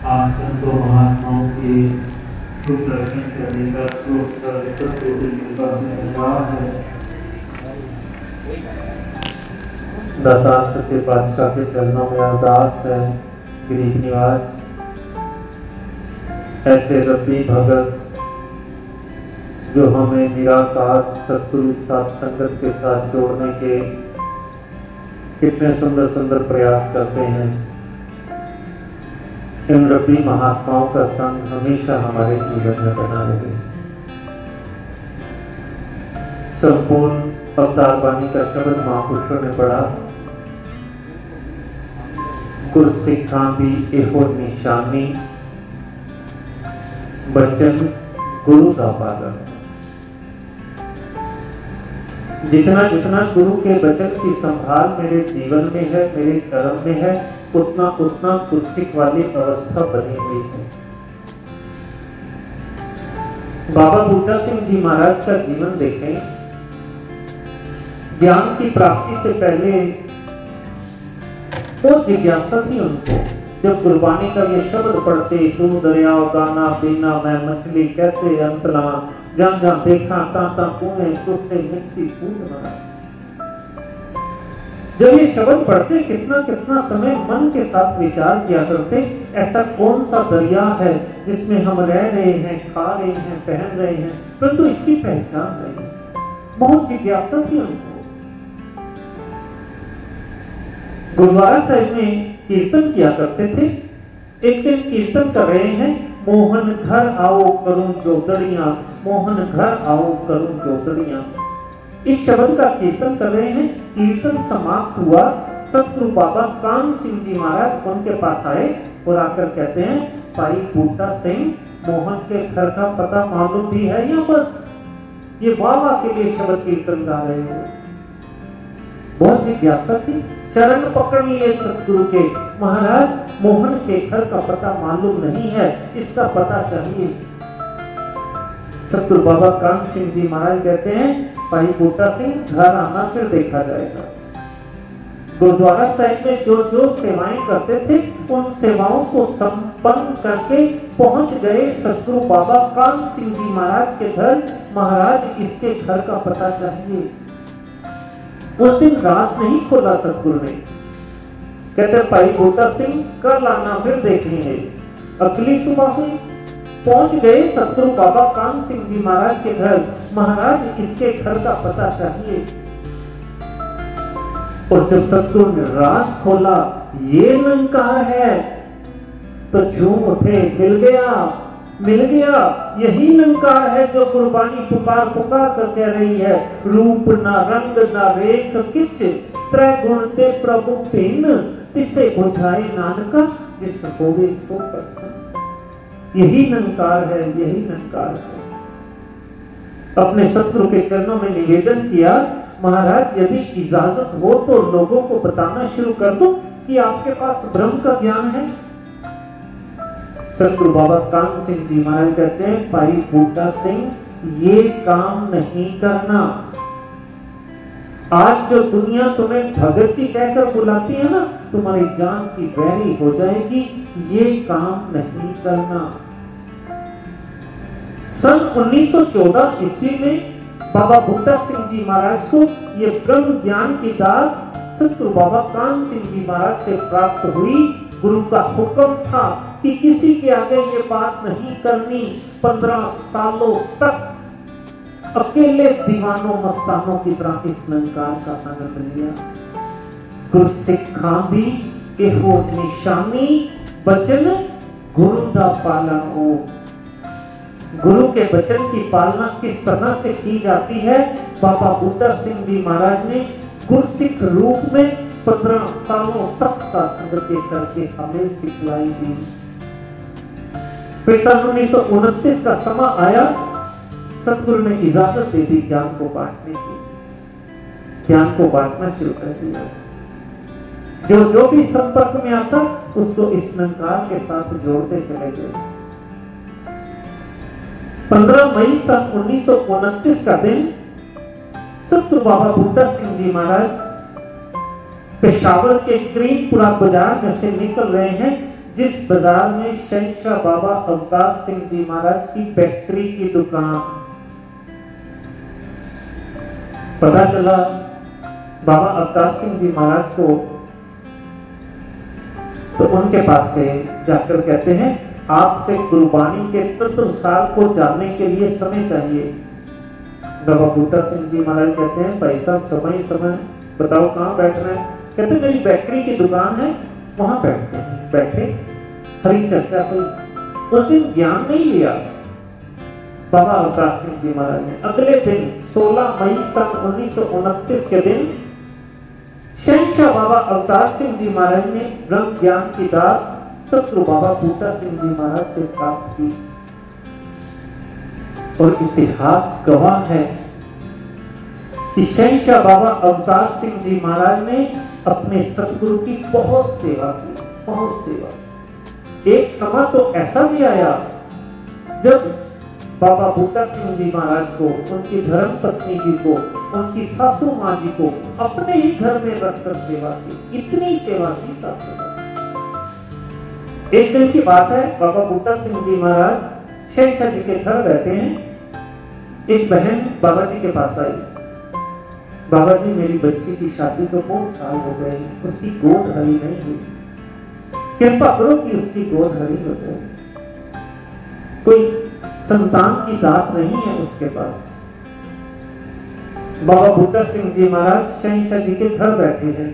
आप संतों महात्माओं के शुभ दर्शन करने का स्रोत सर्वकोटि कृपा से धन्यवाद है। दाता सत्य पातशाह के चरणों में अरदास है। गरीब निवाज ऐसे रब्बी भगत जो हमें निराकार सतगुरु साथ संगत के साथ जोड़ने के कितने सुंदर सुंदर प्रयास करते हैं। इन रब्बी महात्माओं का संग हमेशा हमारे जीवन में बना रहे। संपूर्ण अवतार वाणी का शब्द महापुरुषों ने पढ़ा, गुरसिखां दी एहो निशानी, बचन गुरु का पालन। जितना जितना गुरु के वचन की संभाल मेरे जीवन में है, मेरे कर्म में है, उतना उतना गुरसिख वाली अवस्था बनी हुई है। बाबा बूटा सिंह जी महाराज का जीवन देखें। ज्ञान की प्राप्ति से पहले वो जिज्ञासा थी उनको। जब गुरबानी का ये शब्द पढ़ते, तू दरियाओ गाना बिना मैं मछली कैसे अंतला, जहाँ जहाँ देखा ताता कुएं तुझसे मिक्सी कूद मरा। जब ये शब्द पढ़ते कितना कितना समय मन के साथ विचार किया करते, ऐसा कौन सा दरिया है जिसमें हम रह रहे हैं, खा रहे हैं, पहन रहे हैं, परंतु इसकी पहचान नहीं। बहुत जिज्ञासा थी उनको। गुरुद्वारा साहिब में कीर्तन किया करते थे। एक दिन कीर्तन कर रहे हैं, मोहन घर आओ करूं जोदड़ियां, मोहन घर आओ करूं जोदड़ियां। इस शब्द का कीर्तन कर रहे हैं। कीर्तन समाप्त हुआ। सतगुरु बाबा कान सिंह जी महाराज उनके पास आए और आकर कहते हैं, भाई बूटा सिंह, मोहन के घर का पता मालूम भी है या बस ये बाबा के लिए शब्द कीर्तन गा रहे हो? बहुत जिज्ञासा थी। चरण पकड़ लिए सतगुरु के, महाराज मोहन के घर का पता मालूम नहीं है, इसका पता चाहिए। सतगुरु बाबा कान सिंह जी महाराज कहते हैं, भाई बूटा सिंह घर आना, फिर देखा जाएगा। गुरुद्वारा साहिब में जो जो सेवाएं करते थे, उन सेवाओं को संपन्न करके पहुंच गए सतगुरु बाबा कान सिंह जी महाराज के घर। महाराज इसके घर का पता चाहिए। उस दिन राज नहीं खोला सतगुरु ने। कहते भाई बूटा सिंह कल आना, फिर देखेंगे। अगली सुबह हुई, पहुंच गए सतगुरु बाबा कान सिंह जी महाराज के घर। महाराज इसके घर का पता चाहिए। और जब सतगुरु ने राज खोला, ये नंकार है, तो झूम उठे, मिल गया। यही नंकार है जो गुरबानी पुकार पुकार कर कह रही है, रूप ना रंग ना रेख किछ, त्रै गुण ते प्रभु भिन्न, तिसे बुझाए नानका जिस होवे सो प्रसन्न। यही नंकार है, यही नंकार है। अपने सतगुरु के चरणों में निवेदन किया, महाराज यदि इजाजत हो तो लोगों को बताना शुरू कर दो कि आपके पास ब्रह्म का ज्ञान है। सतगुरु बाबा कान सिंह जी महाराज कहते हैं, भाई बूटा सिंह ये काम नहीं करना। आज जो दुनिया तुम्हें भगत जी कहकर बुलाती है ना, तुम्हारी जान की वैरी हो जाएगी। ये काम नहीं करना। सन 1914 ईस्वी में बाबा बूटा सिंह जी महाराज को ये ब्रह्म ज्ञान की दात सतगुरु बाबा कान सिंह जी महाराज से प्राप्त हुई। गुरु का हुक्म था कि किसी के आगे ये बात नहीं करनी। 15 सालों तक अकेले दीवानों मस्तानों की तरह इस नंकार का आनंद लिया। गुरसिखां दी एहो निशानी, बचन गुरु दा पालन हो। गुरु के वचन की पालना किस तरह से की जाती है, बाबा बूटा सिंह जी महाराज ने गुरसिख रूप में 15 सालों तक साधना करके हमें सिखलाई दी। फिर सन 1929 का समा आया, सतगुरु ने इजाजत दे दी ज्ञान को बांटने की। ज्ञान को बांटना शुरू कर दिया। जो जो भी संपर्क में आता उसको इस नंकार के साथ जोड़ते चले गए। 15 मई सन 1929 का दिन सतगुरु बाबा बूटा सिंह जी महाराज पेशावर के करीबपुरा बाजार में से निकल रहे हैं, जिस बाजार में शहंशाह बाबा अवतार सिंह जी महाराज की बैटरी की दुकान। पता चला बाबा अवतार सिंह जी महाराज को, तो उनके पास गए, जाकर कहते हैं आपसे गुरबाणी के तत्व सार को जानने के लिए समय चाहिए। बाबा बूटा सिंह जी महाराज कहते हैं भाई साहब समय समय बताओ कहाँ बैठ रहे हैं। कहते मेरी बैटरी की दुकान है, वहां बैठते हैं। बैठे, हरी चर्चा हुई। उस दिन ज्ञान नहीं लिया बाबा अवतार सिंह जी महाराज ने। अगले दिन 16 मई सन 1929 के दिन शहंशाह बाबा अवतार सिंह जी महाराज ने ब्रह्म ज्ञान की दात सतगुरु बाबा बूटा सिंह जी महाराज से प्राप्त की। और इतिहास गवाह है कि शहंशाह बाबा अवतार सिंह जी महाराज ने अपने सतगुरु की बहुत सेवा की, बहुत सेवा। एक समय तो ऐसा भी आया जब बाबा बूटा सिंह जी महाराज को, उनकी धर्म पत्नी जी को, उनकी सासू माँ जी को अपने ही घर में रखकर सेवा की। इतनी सेवा की सासू। एक दिन की बात है, बाबा बूटा सिंह जी महाराज शहंशाह जी के घर रहते हैं। एक बहन बाबा जी के पास आई, बाबा जी मेरी बच्ची की शादी को बहुत साल हो गए, उसकी गोद हरी नहीं हुई, कृपा करो कि उसकी गोद हरी हो जाए। कोई संतान की दात नहीं है उसके पास। बाबा बूटा सिंह जी महाराज शहंशाह जी के घर बैठे हैं।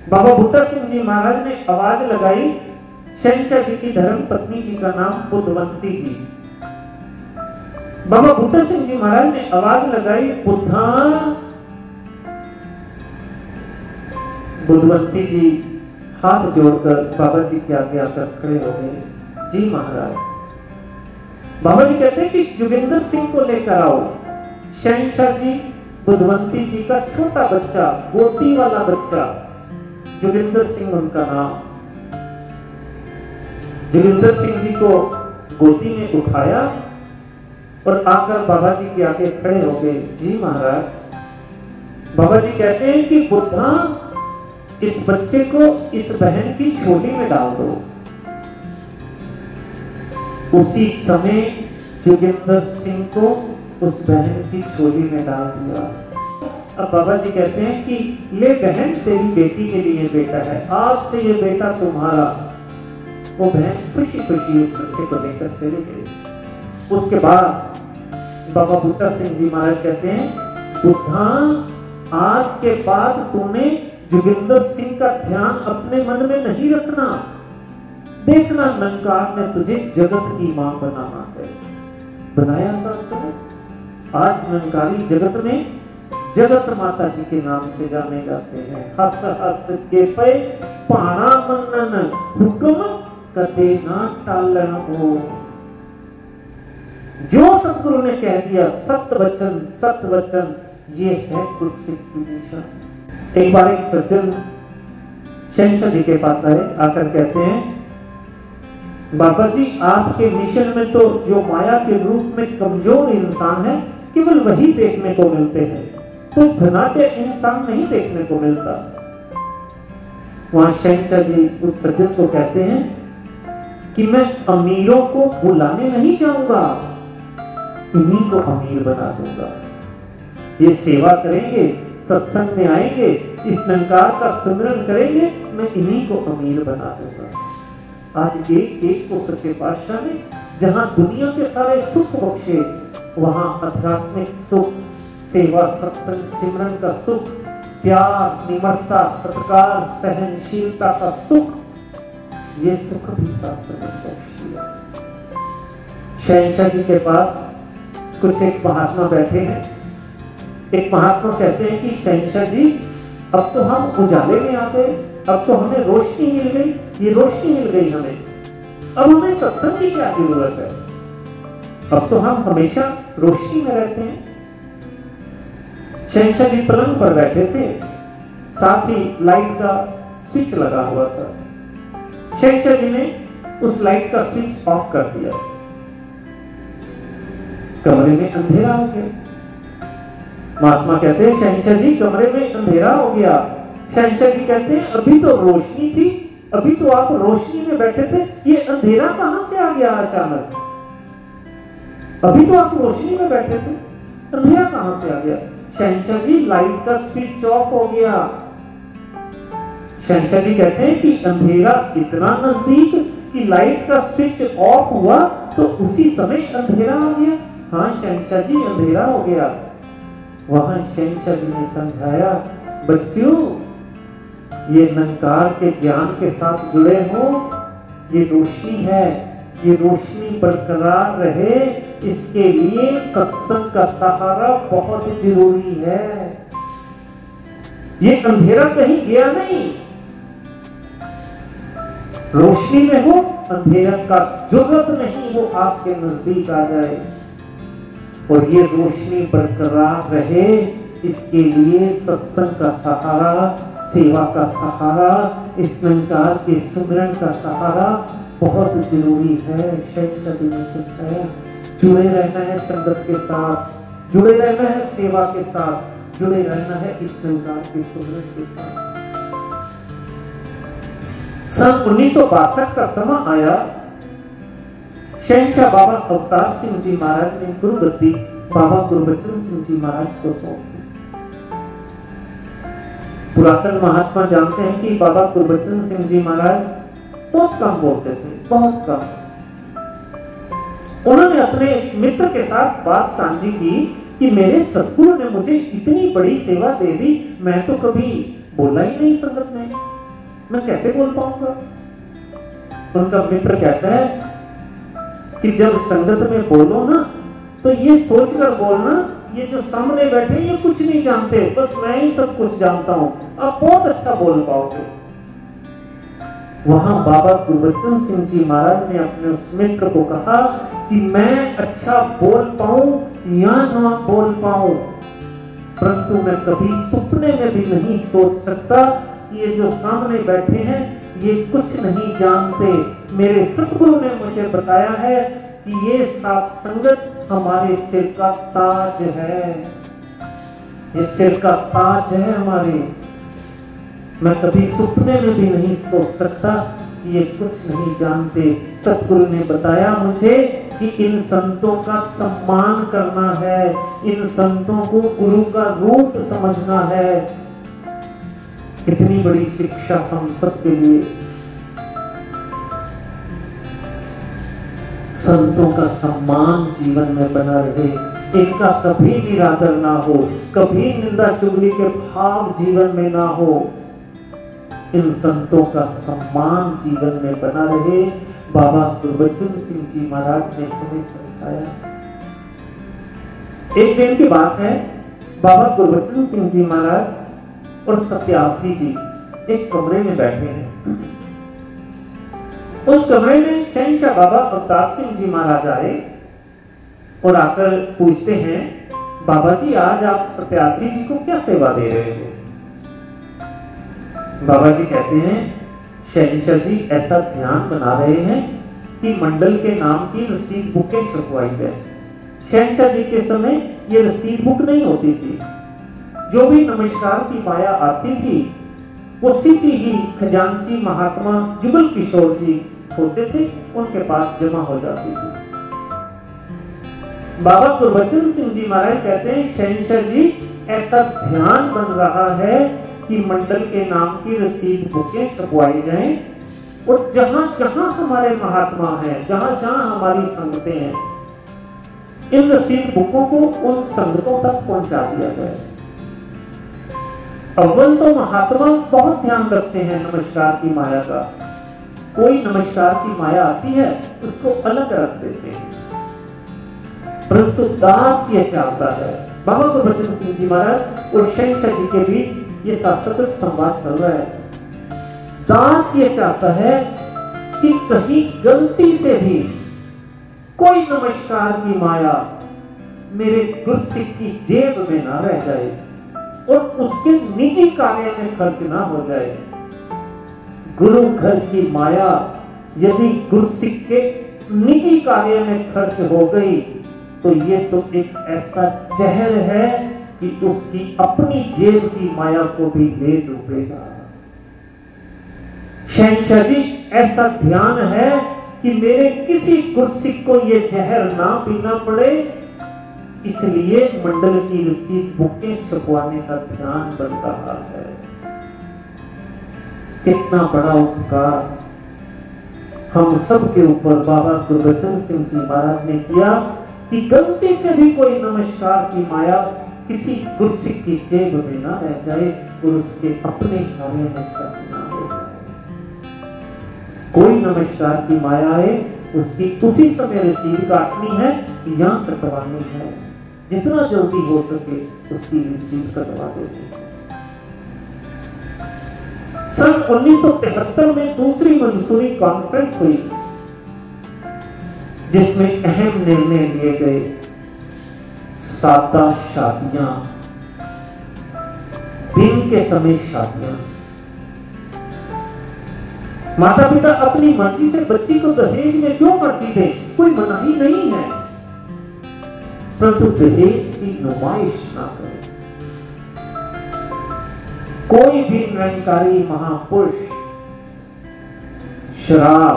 बाबा बूटा सिंह जी महाराज ने आवाज लगाई। शहंशाह जी की धर्म पत्नी जी का नाम बुद्धवंती जी। बाबा बूटा सिंह जी महाराज ने आवाज लगाई, बुद्धा। बुद्धवंती जी हाथ जोड़कर बाबा जी के आगे आकर खड़े हो गए। जी महाराज। बाबा जी कहते हैं कि जोगिंदर सिंह को लेकर आओ। शहंशाह जी बुद्धवंती जी का छोटा बच्चा, गोदी वाला बच्चा, जोगिंदर सिंह उनका नाम। जोगिंदर सिंह जी को गोदी में उठाया और आकर बाबा जी के आगे खड़े हो गए। जी महाराज। बाबा जी कहते हैं कि बुद्धा, इस बच्चे को इस बहन की झोली में डाल दो। उसी समय जोगिंदर सिंह को उस बहन की झोली में डाल दिया। अब बाबा जी कहते हैं कि ले बहन, तेरी बेटी के लिए बेटा है, आज से ये बेटा तुम्हारा। वो बहन खुशी खुशी उस बच्चे को लेकर चली गई। उसके बाद बाबा बूटा सिंह जी महाराज कहते हैं, बुद्धा, आज के बाद तूने जोगिंदर सिंह का ध्यान अपने मन में नहीं रखना। देखना नंकार ने तुझे जगत की मां बनाना है। बनाया साहब। आज नंकारी जगत में जगत माता जी के नाम से जाने जाते हैं। हस हस के पे पाना मनन हुक्म कदे ना टालन हो। जो सतगुरु ने कह दिया, सत्य वचन, ये है गुरसिख की निशान। एक बार एक सज्जन शहंशाह जी के पास आए, आकर कहते हैं, बाबा जी आपके मिशन में तो जो माया के रूप में कमजोर इंसान है केवल वही देखने को मिलते हैं, तो धनाढ्य इंसान नहीं देखने को मिलता। वहां शहंशाह जी उस सज्जन को कहते हैं कि मैं अमीरों को बुलाने नहीं जाऊंगा, इन्हीं को अमीर बना दूंगा। ये सेवा करेंगे, सत्संग में आएंगे, इस निरंकार का सिमरन करेंगे, मैं इन्हीं को अमीर बना दूंगा। आज एक को सच्चे पातशाह ने जहां दुनिया के सारे सुख बख्शे, वहां आध्यात्मिक सुख, सेवा, सत्संग, सिमरन का सुख, प्यार, निमरता, सत्कार, सहनशीलता का सुख, ये सुख भी शास्त्र ने बख्श दिया। शहंशाह जी के पास कुछ एक महात्मा बैठे हैं। एक महात्मा कहते हैं कि शहंशाह जी, अब तो हम उजाले में आ गए, अब तो हमें रोशनी मिल गई, ये रोशनी मिल गई हमें, अब हमें सत्संग की क्या जरूरत है, अब तो हम हमेशा रोशनी में रहते हैं। शहंशाह जी पलंग पर बैठे थे, साथ ही लाइट का स्विच लगा हुआ था। शहंशाह जी ने उस लाइट का स्विच ऑफ कर दिया। कमरे में अंधेरा हो गया। महात्मा कहते हैं, शहंशाह जी कमरे में अंधेरा हो गया। शहंशाह जी कहते हैं, अभी तो रोशनी थी, अभी तो आप रोशनी में बैठे थे, ये अंधेरा कहां से आ गया अचानक? अभी तो आप रोशनी में बैठे थे, अंधेरा कहां से आ गया? शहंशाह जी, लाइट का स्विच ऑफ हो गया। शहंशाह जी कहते हैं कि अंधेरा इतना नजदीक कि लाइट का स्विच ऑफ हुआ तो उसी समय अंधेरा आ गया। हाँ शहंशाह जी, अंधेरा हो गया। वहां शहंशाह जी ने समझाया, बच्चों ये निरंकार के ज्ञान के साथ जुड़े हो, ये रोशनी है, ये रोशनी बरकरार रहे, इसके लिए सत्संग का सहारा बहुत जरूरी है। ये अंधेरा कहीं गया नहीं, रोशनी में हो, अंधेरा का जरूरत नहीं वो आपके नजदीक आ जाए। और ये रोशनी बरकरार रहे, इसके लिए सत्संग का सहारा, सेवा का सहारा, इस निरंकार के सुमिरन का सहारा बहुत जरूरी है। शहंशाह जी ने सिखाया, जुड़े रहना है संगत के साथ, जुड़े रहना है सेवा के साथ, जुड़े रहना है इस निरंकार के सुमिरन के साथ। सन 1962 का समय आया, शहंशाह बाबा अवतार सिंह जी महाराज ने गुरुगद्दी बाबा गुरबचन सिंह जी महाराज को सौंप दी। पुरातन महात्मा जानते हैं कि बाबा गुरबचन सिंह जी महाराज बहुत कम बोलते थे, बहुत कम। उन्होंने अपने मित्र के साथ बात साझी की कि मेरे सतगुरु ने मुझे इतनी बड़ी सेवा दे दी, मैं तो कभी बोला ही नहीं संगत में, मैं कैसे बोल पाऊंगा? उनका मित्र कहता है कि जब संगत में बोलो ना तो ये सोचकर बोलना, ये जो सामने बैठे ये कुछ नहीं जानते, बस मैं ही सब कुछ जानता हूं, आप बहुत अच्छा बोल पाओगे। वहां बाबा गुरबचन सिंह जी महाराज ने अपने उस मित्र को कहा कि मैं अच्छा बोल पाऊं या ना बोल पाऊं, परंतु मैं कभी सपने में भी नहीं सोच सकता कि ये जो सामने बैठे हैं ये कुछ नहीं जानते। मेरे सतगुरु ने मुझे बताया है कि ये सात संगत हमारे सिर का ताज है, ये सिर का ताज है हमारे। मैं कभी सपने में भी नहीं सोच सकता कि ये कुछ नहीं जानते। सतगुरु ने बताया मुझे कि इन संतों का सम्मान करना है, इन संतों को गुरु का रूप समझना है। कितनी बड़ी शिक्षा हम सबके लिए। संतों का सम्मान जीवन में बना रहे, इनका कभी निरादर ना हो, कभी निंदा चुगली के भाव जीवन में ना हो। इन संतों का सम्मान जीवन में बना रहे, बाबा गुरबचन सिंह जी महाराज ने हमें समझाया। एक दिन की बात है, बाबा गुरबचन सिंह जी महाराज और सत्यार्थी जी एक कमरे में बैठे हैं। उस कमरे में शहंशाह बाबा अवतार सिंह जी महाराज आए और आकर पूछते हैं, बाबा जी आज आप सत्यार्थी जी को क्या सेवा दे रहे हो? बाबा जी कहते हैं, शहंशाह जी ऐसा ध्यान बना रहे हैं कि मंडल के नाम की रसीद बुकें छपवाई जाए। शहंशाह जी के समय ये रसीद बुक नहीं होती थी, जो भी नमस्कार की माया आती थी वो सीधी ही खजांची महात्मा जुगल किशोर जी होते थे, उनके पास जमा हो जाती थी। बाबा गुरबचन सिंह जी महाराज कहते हैं, शहंशाह जी ऐसा ध्यान बन रहा है कि मंडल के नाम की रसीद बुकें छपवाई जाएं और जहां जहां हमारे महात्मा हैं, जहां जहां हमारी संगतें हैं, इन रसीद बुकों को उन संगतों तक पहुंचा दिया जाए। अव्वल तो महात्मा बहुत ध्यान रखते हैं नमस्कार की माया का, कोई नमस्कार की माया आती है उसको अलग रख देते हैं, परंतु दास ये चाहता है। बाबा गुरबचन सिंह जी महाराज और शहंशाह जी के बीच ये सतत संवाद चल रहा है। दास ये चाहता है कि कहीं गलती से भी कोई नमस्कार की माया मेरे गुरसिख की जेब में ना रह जाए और उसके निजी कार्य में खर्च ना हो जाए। गुरु घर की माया यदि गुरसिख के निजी कार्य में खर्च हो गई तो ये तो एक ऐसा जहर है कि उसकी अपनी जेब की माया को भी ले डूबेगा। शहंशाह जी, ऐसा ध्यान है कि मेरे किसी गुरसिक को ये जहर ना पीना पड़े, इसलिए मंडल की रसीद बुकें छपवाने का ध्यान बन रहा है। कितना बड़ा उपकार हम सब के ऊपर बाबा गुरबचन सिंह जी महाराज ने किया कि गलती से भी कोई नमस्कार की माया किसी गुरसिक की जेब में ना रह जाए और उसके अपने कार्य में खर्च ना हो जाए। कोई नमस्कार की माया है, उसकी उसी समय रसीद काटनी है या कटवानी है, जितना जल्दी हो सके उसकी रसीद कटवा देनी है। सन 1973 में दूसरी मंसूरी कॉन्फ्रेंस हुई, जिसमें अहम निर्णय लिए गए। सादा शादियां, दिन के समय शादियां। माता पिता अपनी मर्जी से बच्ची को दहेज में जो मर्जी दे, कोई मनाही नहीं है, परंतु दहेज की नुमाइश ना करें। कोई भी निरंकारी महापुरुष शराब,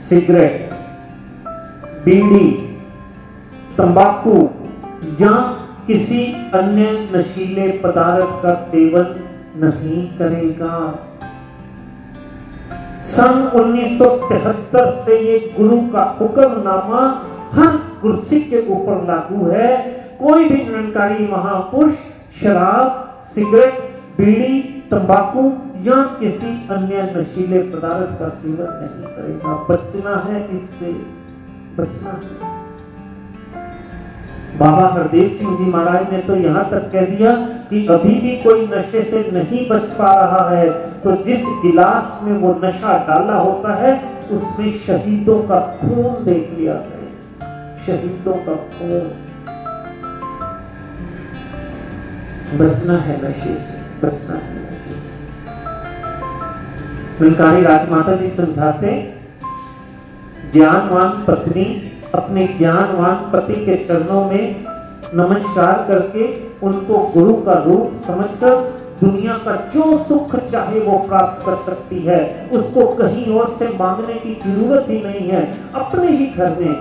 सिगरेट, बीड़ी, तंबाकू या किसी अन्य नशीले पदार्थ का सेवन नहीं करेगा। सन 1973 से ये गुरु का हुक्मनामा हर गुरसिक के ऊपर लागू है। कोई भी निरंकारी महापुरुष शराब, सिगरेट, बीड़ी, तंबाकू या किसी अन्य नशीले पदार्थ का सेवन नहीं करेगा। बचना है, इससे बचना है। बाबा हरदेव सिंह जी महाराज ने तो यहां तक कह दिया कि अभी भी कोई नशे से नहीं बच पा रहा है तो जिस गिलास में वो नशा डाला होता है उसमें शहीदों का खून देख लिया है। शहीदों का खून। बचना है नशे से, बचना है नशे से। निरंकारी राजमाता जी समझाते, ज्ञानवान पत्नी अपने ज्ञानवान पति के चरणों में नमस्कार करके उनको गुरु का रूप समझकर दुनिया का जो सुख चाहे वो प्राप्त कर सकती है। उसको कहीं और से मांगने की जरूरत ही नहीं है। अपने ही घर में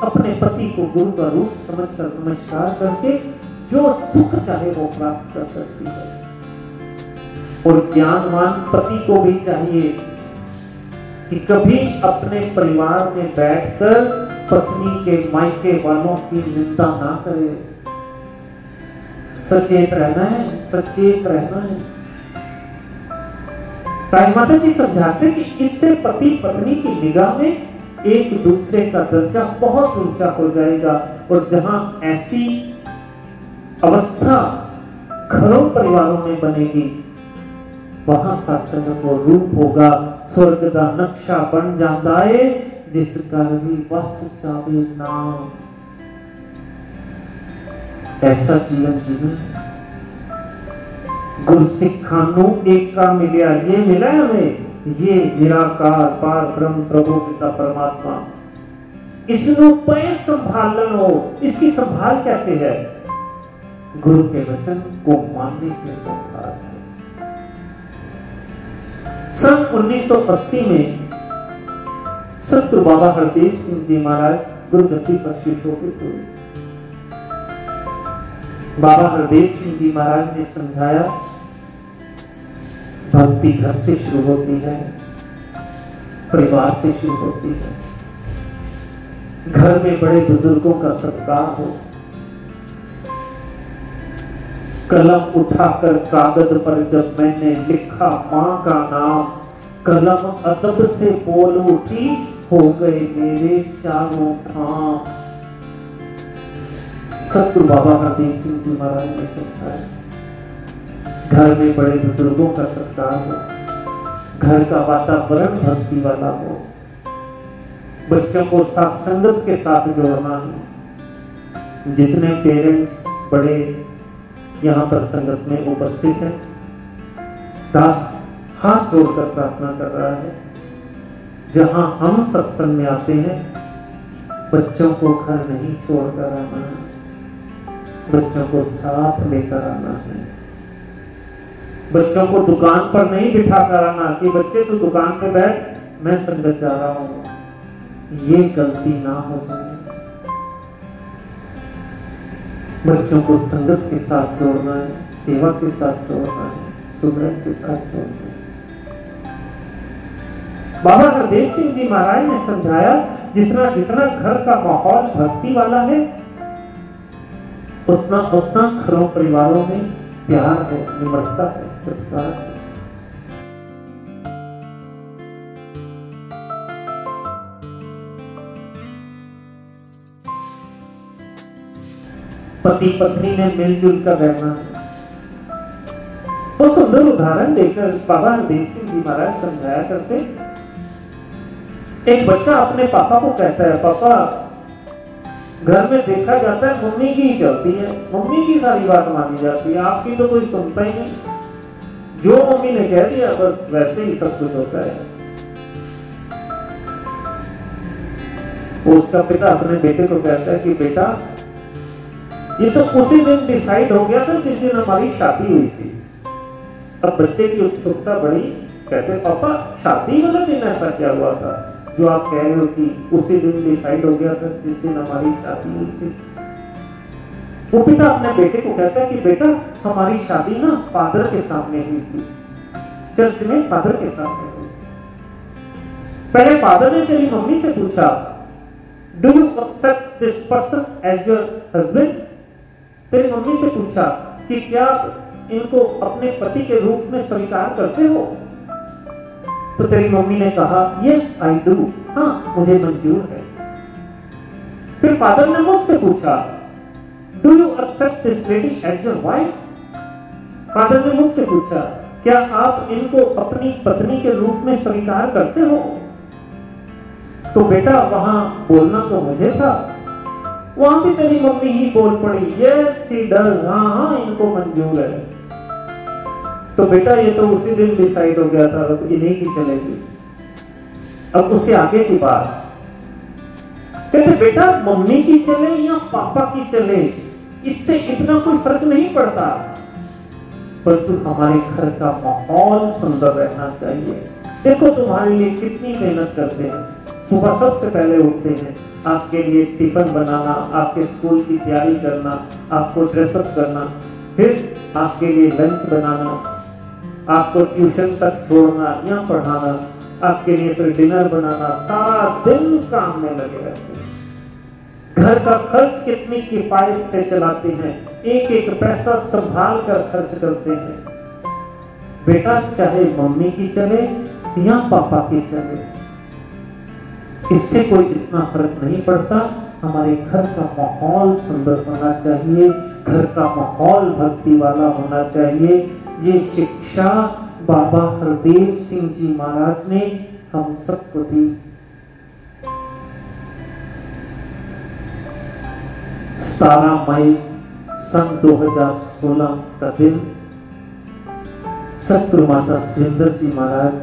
अपने पति को गुरु का रूप समझकर नमस्कार करके जो सुख चाहे वो प्राप्त कर सकती है। और ज्ञानवान पति को भी चाहिए कि कभी अपने परिवार में बैठकर पत्नी के मायके वालों की निंदा ना करे। सचेत रहना है, सचेत रहना है। राजमाता जी समझाते कि इससे पति पत्नी की निगाह में एक दूसरे का दर्जा बहुत ऊंचा हो जाएगा। और जहां ऐसी अवस्था घरों परिवारों में बनेगी वहां सत्संग वो रूप होगा। स्वर्ग का नक्शा बन जाता है जिसका भी वस चावे नाम। ऐसा जीवन जीवन गुरसिख खानू एक का मिलिया, ये मिला है हमें, ये निराकार पार ब्रह्म प्रभु पिता परमात्मा। इसनु पैर संभालन हो, इसकी संभाल कैसे है? गुरु के वचन को मानने से संभाल है। सन 1980 में सतगुरु बाबा हरदेव सिंह जी महाराज गुरुगद्दी पर सुशोभित हुए। बाबा हरदेव सिंह जी महाराज ने समझाया, भक्ति घर से शुरू होती है, परिवार से शुरू होती है। घर में बड़े बुजुर्गों का सत्कार हो। कलम उठाकर कागज पर जब मैंने लिखा मां का नाम, कलम अदब से बोल उठी, हो गए मेरे चारों धाम। सतगुरु बाबा हरदेव सिंह जी महाराज ने समझाया, घर में बड़े बुजुर्गों का सत्कार हो, घर का वातावरण भक्ति वाला हो, बच्चों को सत्संगत के साथ जोड़ना है। जितने पेरेंट्स बड़े यहां पर संगत में उपस्थित हैं, दास हाथ जोड़कर प्रार्थना कर रहा है, जहां हम सत्संग में आते हैं बच्चों को घर नहीं छोड़कर आना है, बच्चों को साथ लेकर आना है। बच्चों को दुकान पर नहीं बिठा कर आना कि बच्चे तू दुकान पे बैठ, मैं संगत जा रहा हूं। ये गलती ना हो जाए। बच्चों को संगत के साथ जोड़ना है, सेवा के साथ जोड़ना है, सुमिरन के साथ जोड़ना है। बाबा हरदेव सिंह जी महाराज ने समझाया, जितना जितना घर का माहौल भक्ति वाला है, उतना उतना घरों परिवारों में प्यार है, निम्रता है, सत्कार है। पति पत्नी ने मिलजुल कर रहना है। वो सुंदर उदाहरण देकर बाबा हरदेव सिंह जी महाराज समझाया करते। एक बच्चा अपने पापा को कहता है, पापा घर में देखा जाता है मम्मी की ही चलती है, मम्मी की सारी बात मानी जाती है, आपकी तो कोई सुनता ही नहीं, जो मम्मी ने कह दिया बस वैसे ही सब कुछ होता है। उसका पिता अपने बेटे को कहता है कि बेटा ये तो उसी दिन डिसाइड हो गया था जिस दिन हमारी शादी हुई थी। अब बच्चे की उत्सुकता बढ़ी, कहते पापा शादी वाला दिन ऐसा क्या हुआ था जो आप कह रहे हो कि उसी दिन डिसाइड हो गया था जिस दिन हमारी शादी हुई थी। वो पिता अपने बेटे को कहता है कि बेटा हमारी शादी ना फादर के सामने हुई थी, चर्च में फादर के सामने हुई। पहले फादर ने तेरी मम्मी से पूछा, do you accept this person as your husband? तेरी मम्मी से पूछा कि क्या इनको अपने पति के रूप में स्वीकार करते हो? तो तेरी मम्मी ने कहा यस आई डू, हाँ मुझे मंजूर है। फिर फादर ने मुझसे पूछा, do you accept this lady as your wife? Father ने मुझसे पूछा, क्या आप इनको अपनी पत्नी के रूप में स्वीकार करते हो? तो बेटा वहां बोलना तो मुझे था, वहां भी तेरी मम्मी ही बोल पड़ी, यस शी डज, हाँ हाँ इनको मंजूर है। तो बेटा ये तो उसी दिन डिसाइड हो गया था, अब इन्हीं की चलेगी। अब उससे आगे की बात, कहते बेटा मम्मी की चले या पापा की चले, इससे इतना कोई फर्क नहीं पड़ता, परंतु हमारे घर का माहौल सुंदर रहना चाहिए। देखो तुम्हारे लिए कितनी मेहनत करते हैं, सुबह सबसे पहले उठते हैं, आपके लिए टिफिन बनाना, आपके स्कूल की तैयारी करना, आपको ड्रेसअप करना, फिर आपके लिए लंच बनाना, आपको ट्यूशन तक छोड़ना या पढ़ाना, आपके लिए फिर डिनर बनाना, सारा दिन काम में लगे रहते हैं। घर का खर्च कितनी किफायत से चलाते हैं, एक एक पैसा संभाल कर खर्च करते हैं। बेटा चाहे मम्मी की चले या पापा की चले, इससे कोई इतना फर्क नहीं पड़ता। हमारे घर का माहौल सुंदर होना चाहिए, घर का माहौल भक्ति वाला होना चाहिए। ये शिक्षा बाबा हरदेव सिंह जी महाराज ने हम सबको दी। 17 मई सन 2016 का दिन सतगुरु माता सुरेंद्र जी महाराज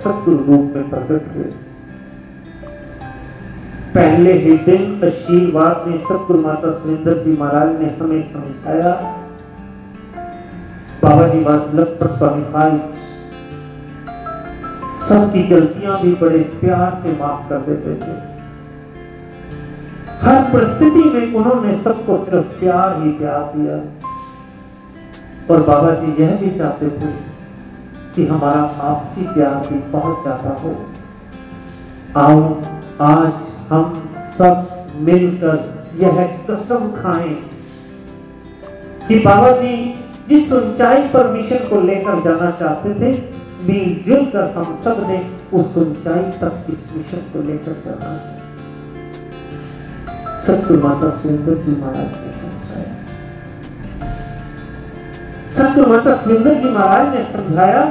सतगुरु रूप में प्रकट हुए। पहले ही दिन आशीर्वाद में सतगुरु माता सुरेंद्र जी महाराज ने हमें समझाया, बाबा जी वासुदेव personified सबकी गलतियां भी बड़े प्यार से माफ कर देते थे। हर परिस्थिति में उन्होंने सबको सिर्फ प्यार ही प्यार दिया। और बाबा जी यह भी चाहते थे कि हमारा आपसी प्यार भी बहुत ज्यादा हो। आओ आज हम सब मिलकर यह कसम खाएं कि बाबा जी जिस ऊंचाई पर मिशन को लेकर जाना चाहते थे, मिलजुल कर हम सब ने उस ऊंचाई तक इस मिशन को लेकर जाना है। सतगुरु माता सुरेंद्र जी महाराज ने समझाया। सतगुरु माता सुरेंद्र जी महाराज ने समझाया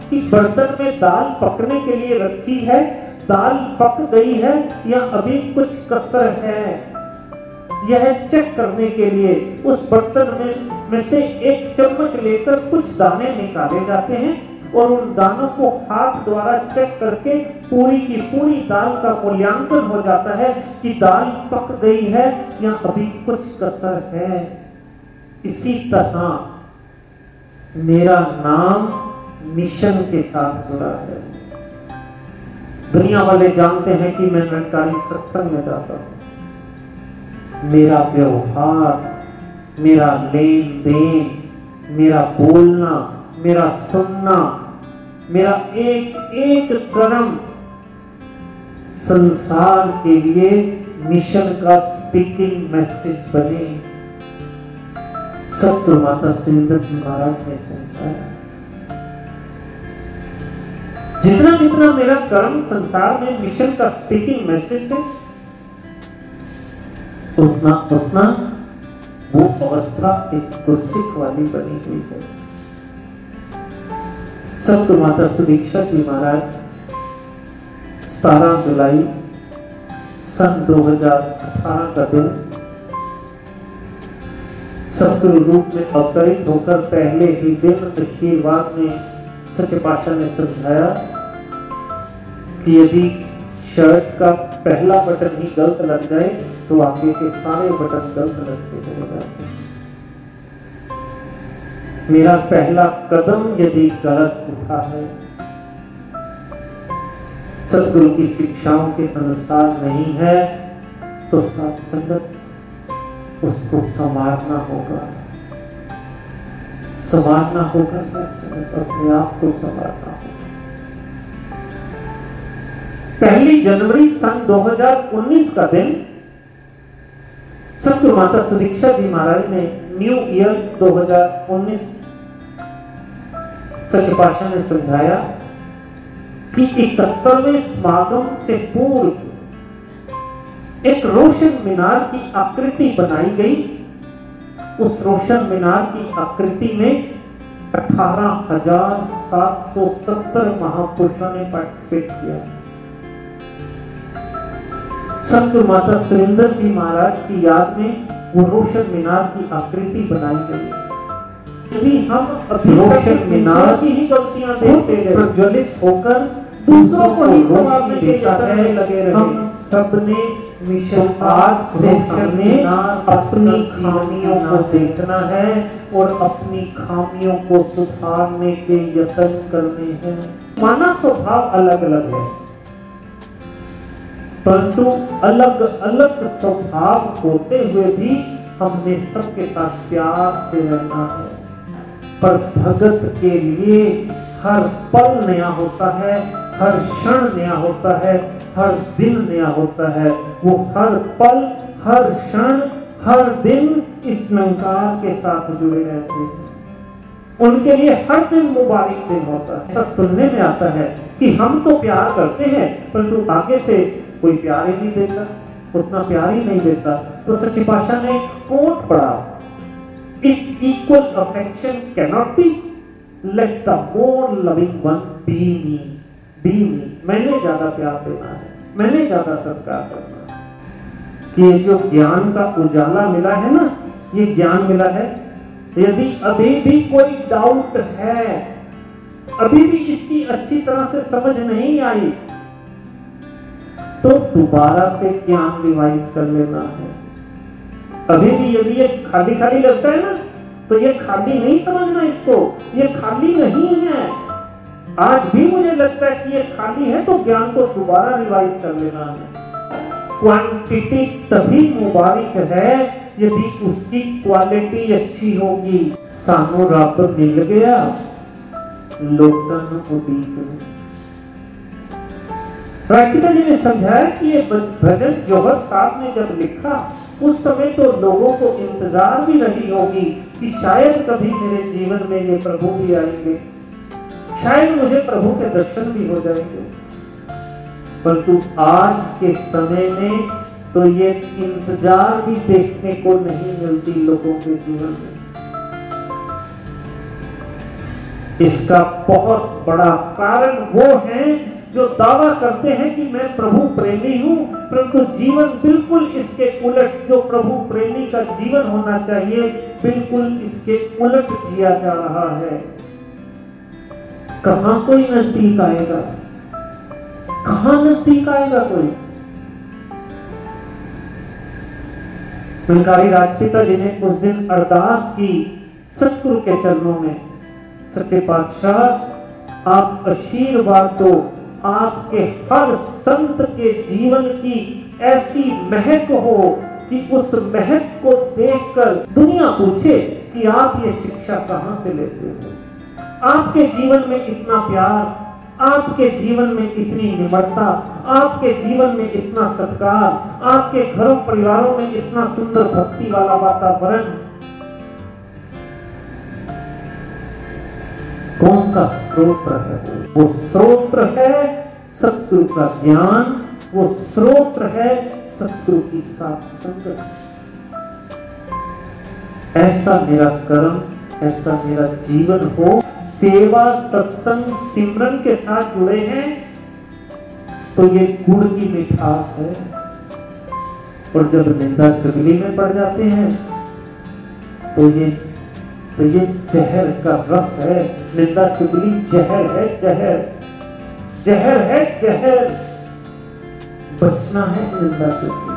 कि बर्तन में दाल पकने के लिए रखी है, दाल पक गई है या अभी कुछ कसर है, यह चेक करने के लिए उस बर्तन में से एक चम्मच लेकर कुछ दाने निकाले जाते हैं और उन दानों को हाथ द्वारा चेक करके पूरी की पूरी दाल का मूल्यांकन हो जाता है कि दाल पक गई है या अभी कुछ कसर है। इसी तरह मेरा नाम मिशन के साथ जुड़ा है। दुनिया वाले जानते हैं कि मैं निरंकारी सत्संग में जाता हूं। मेरा व्यवहार, मेरा लेन देन, मेरा बोलना, मेरा सुनना, मेरा एक एक कर्म संसार के लिए मिशन का स्पीकिंग मैसेज बने। सतगुरु माता सुरेंद्र जी महाराज ने समझाया, जितना जितना मेरा कर्म संसार में मिशन का स्पीकिंग मैसेज है, उतना उतना वो अवस्था एक गुरसिख वाली बनी हुई है। सतगुरु माता सुदीक्षा जी महाराज 17 जुलाई सन 2018 का दिन सतगुरु रूप में अवतरित होकर पहले ही दिन आशीर्वाद में सच्चे पातशाह ने समझाया कि यदि शर्ट का पहला बटन ही गलत लग जाए तो आगे के सारे बटन गलत लगते चले जाते हैं। मेरा पहला कदम यदि गलत उठा है, सतगुरु की शिक्षाओं के अनुसार नहीं है, तो साथ संगत उसको संवारना होगा, संवारना होगा। साथ संगत अपने आप को संवारना होगा। 1 जनवरी सन 2019 का दिन सतगुरु माता सुदीक्षा जी महाराज ने न्यू ईयर 2019 सच्चे पातशाह ने समझाया कि 71वें समागम से पूर्व एक रोशन मीनार की आकृति बनाई गई। उस रोशन मीनार की आकृति में 18,770 महापुरुषों ने पार्टिसिपेट किया। सतगुरु माता सुरेंद्र जी महाराज की याद में वो रोशन मीनार की आकृति बनाई गई। यदि हम रोशन मीनार की ही गलतियां देखते रहे, प्रज्वलित होकर दूसरों को ही समाज में देता है, लगे रहे, हम सबने मिशन आज से हमने अपनी खामियों को देखना है और अपनी खामियों को सुधारने के यत्न करने हैं। मानव स्वभाव अलग अलग है, परंतु अलग अलग स्वभाव होते हुए भी हमने सबके साथ प्यार से रहना है। पर भगत के लिए हर पल नया होता है, हर क्षण नया होता है, हर दिन नया होता है। वो हर पल, हर क्षण, हर दिन इस निरंकार के साथ जुड़े रहते हैं। उनके लिए हर दिन मुबारक दिन होता है। ऐसा सुनने में आता है कि हम तो प्यार करते हैं, परंतु आगे से कोई प्यार ही नहीं देता, उतना प्यार ही नहीं देता। तो सच्चे पातशाह ने कोट पढ़ा, if equal affection cannot be, let the more loving one be me. मैंने ज्यादा प्यार देना है, मैंने ज्यादा सत्कार करना है। ये जो ज्ञान का उजाला मिला है ना, ये ज्ञान मिला है। यदि अभी भी कोई डाउट है, अभी भी इसकी अच्छी तरह से समझ नहीं आई, तो दोबारा से ज्ञान रिवाइज कर लेना है। अभी भी यदि ये खाली खाली लगता है ना, तो ये खाली नहीं समझना इसको, ये खाली नहीं है। आज भी मुझे लगता है कि ये खाली है, तो ज्ञान को दोबारा रिवाइज कर लेना है। क्वांटिटी तभी मुबारक है यदि उसकी क्वालिटी अच्छी होगी। सानू रब मिल गया, लोगों को उड़ीक। राष्ट्रपति जी ने समझाया कि ये भजन जौहर साहब ने जब लिखा, उस समय तो लोगों को इंतजार भी रही होगी कि शायद कभी मेरे जीवन में ये प्रभु भी आएंगे, शायद मुझे प्रभु के दर्शन भी हो जाएंगे। परंतु आज के समय में तो ये इंतजार भी देखने को नहीं मिलती लोगों के जीवन में। इसका बहुत बड़ा कारण वो है जो दावा करते हैं कि मैं प्रभु प्रेमी हूं, परंतु जीवन बिल्कुल इसके उलट, जो प्रभु प्रेमी का जीवन होना चाहिए, बिल्कुल इसके उलट जिया जा रहा है। कहां कोई नजदीक आएगा, कहां नजदीक आएगा कोई। निरंकारी राजपिता जी ने उस दिन अरदास की सतगुरु के चरणों में सच्चे पातशाह आप आशीर्वाद दो, आपके हर संत के जीवन की ऐसी महक हो कि उस महक को देखकर दुनिया पूछे कि आप ये शिक्षा कहां से लेते हो। आपके जीवन में इतना प्यार, आपके जीवन में इतनी निम्रता, आपके जीवन में इतना सत्कार, आपके घरों परिवारों में इतना सुंदर भक्ति वाला वातावरण, कौन सा स्रोत है? वो स्रोत है सतगुरु का ज्ञान, वो स्रोत है सतगुरु की साथ संगत। ऐसा मेरा कर्म, ऐसा मेरा जीवन हो, सेवा सत्संग सिमरन के साथ जुड़े हैं, तो ये गुड़ की मिठास है। और जब निंदा चुगली में पड़ जाते हैं तो ये जहर का रस है। निंदा चुगली जहर है, जहर है, जहर। बचना है निंदा चुगली।